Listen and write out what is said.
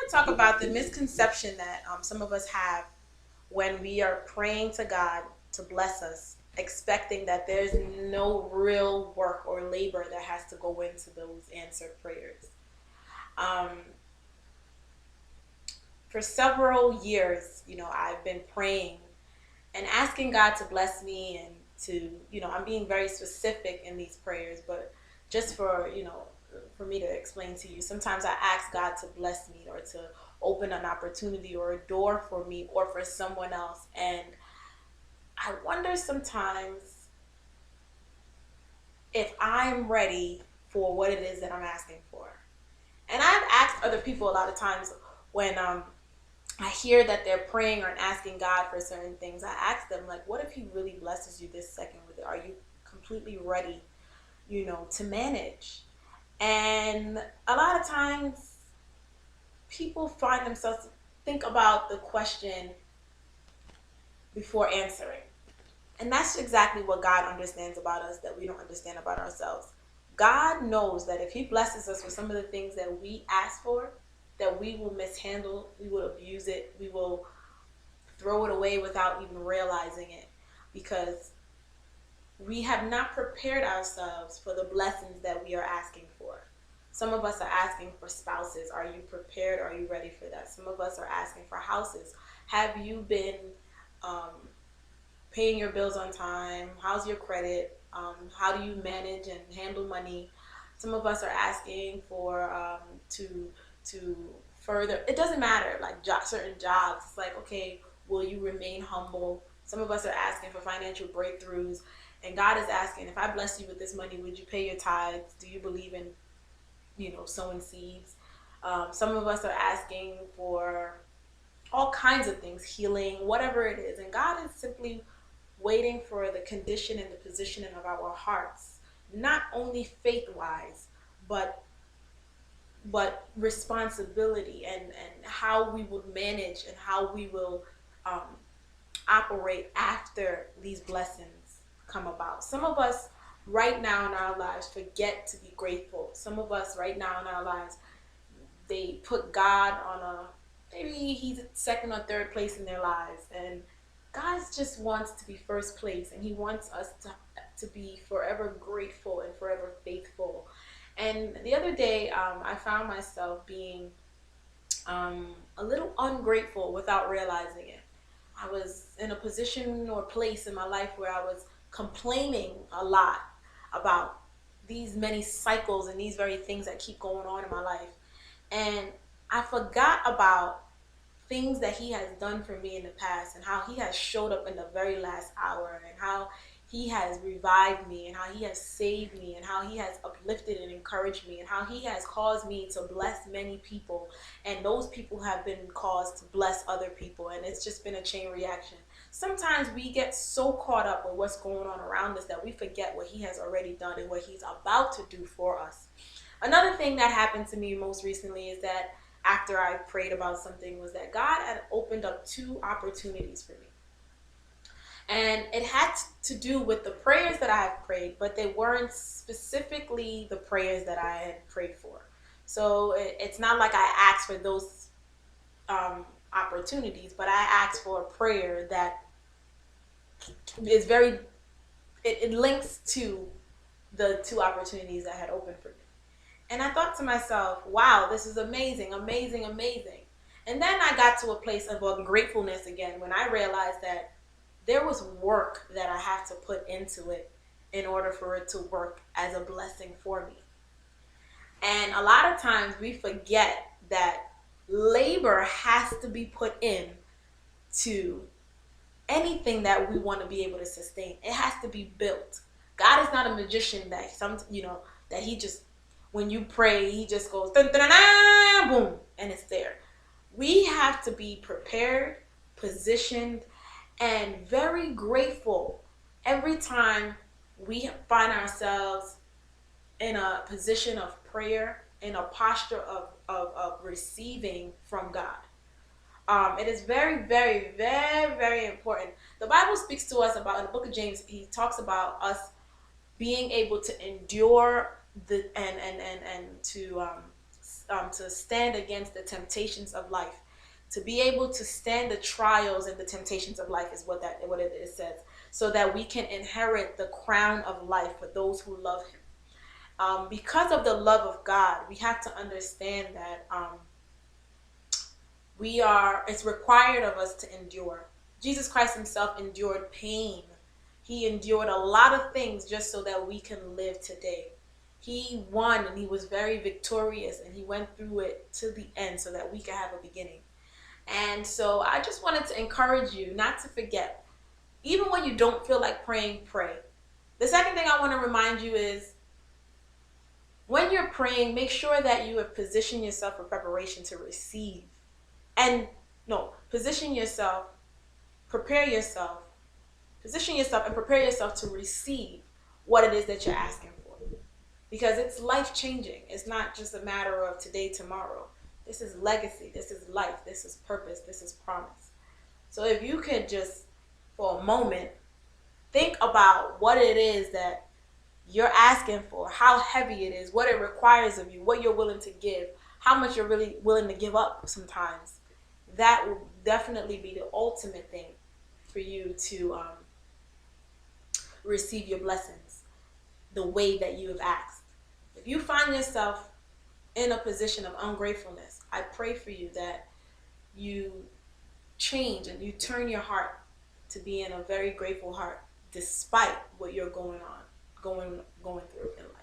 want to talk about the misconception that some of us have when we are praying to God to bless us, expecting that there's no real work or labor that has to go into those answered prayers. Um, for several years, I've been praying and asking God to bless me and to, I'm being very specific in these prayers, but just for me to explain to you, sometimes I ask God to bless me or to open an opportunity or a door for me or for someone else. And I wonder sometimes if I'm ready for what it is that I'm asking for. And I've asked other people a lot of times when I hear that they're praying or asking God for certain things. I ask them, like, what if He really blesses you this second with it? Are you completely ready, to manage? And a lot of times people find themselves think about the question before answering. And that's exactly what God understands about us that we don't understand about ourselves. God knows that if He blesses us with some of the things that we ask for, that we will mishandle, we will abuse it, we will throw it away without even realizing it, because we have not prepared ourselves for the blessings that we are asking for. Some of us are asking for spouses. Are you prepared? Are you ready for that? Some of us are asking for houses. Have you been um, paying your bills on time? How's your credit? How do you manage and handle money? Some of us are asking for to further. It doesn't matter, like certain jobs. It's like, okay, will you remain humble? Some of us are asking for financial breakthroughs, and God is asking, if I bless you with this money, would you pay your tithes? Do you believe in sowing seeds? Some of us are asking for all kinds of things, healing, whatever it is, and God is simply waiting for the condition and the positioning of our hearts, not only faith-wise, but responsibility and how we would manage and how we will um, operate after these blessings come about. Some of us right now in our lives forget to be grateful. Some of us right now in our lives, they put God on maybe He's second or third place in their lives, and God just wants to be first place, and He wants us to be forever grateful and forever faithful. And the other day, I found myself being a little ungrateful without realizing it. I was in a position or place in my life where I was complaining a lot about these many cycles and these very things that keep going on in my life. And I forgot about things that He has done for me in the past and how He has showed up in the very last hour and how He has revived me and how He has saved me and how He has uplifted and encouraged me and how He has caused me to bless many people, and those people have been caused to bless other people, and it's just been a chain reaction. Sometimes we get so caught up with what's going on around us that we forget what He has already done and what He's about to do for us. Another thing that happened to me most recently is that after I prayed about something was that God had opened up two opportunities for me. And it had to do with the prayers that I had prayed, but they weren't specifically the prayers that I had prayed for. So it's not like I asked for those opportunities, but I asked for a prayer that is it links to the two opportunities that had opened for me. And I thought to myself, wow, this is amazing, amazing, amazing. And then I got to a place of gratefulness again when I realized that there was work that I have to put into it in order for it to work as a blessing for me. And a lot of times we forget that labor has to be put in to anything that we want to be able to sustain. It has to be built. God is not a magician that that He just, when you pray, He just goes dun, dun, dun, dun, boom, and it's there. We have to be prepared, positioned, and very grateful every time we find ourselves in a position of prayer, in a posture of receiving from God. It is very, very, very, very important. The Bible speaks to us about, in the book of James, he talks about us being able to endure the and to to stand against the temptations of life, to be able to stand the trials and the temptations of life is what it says, so that we can inherit the crown of life for those who love him. Because of the love of God, we have to understand that it's required of us to endure. Jesus Christ himself endured pain. He endured a lot of things just so that we can live today. He won and he was very victorious, and he went through it to the end so that we can have a beginning. And so I just wanted to encourage you not to forget, even when you don't feel like praying, pray. The second thing I want to remind you is, when you're praying, make sure that you have positioned yourself for preparation to receive. And no, prepare yourself, position yourself and prepare yourself to receive what it is that you're asking for. Because it's life changing. It's not just a matter of today, tomorrow. This is legacy. This is life. This is purpose. This is promise. So if you could just, for a moment, think about what it is that you're asking for, how heavy it is, what it requires of you, what you're willing to give, how much you're really willing to give up sometimes. That will definitely be the ultimate thing for you to receive your blessings the way that you have asked. If you find yourself in a position of ungratefulness, I pray for you that you change and you turn your heart to being a very grateful heart, despite what you're going through in life.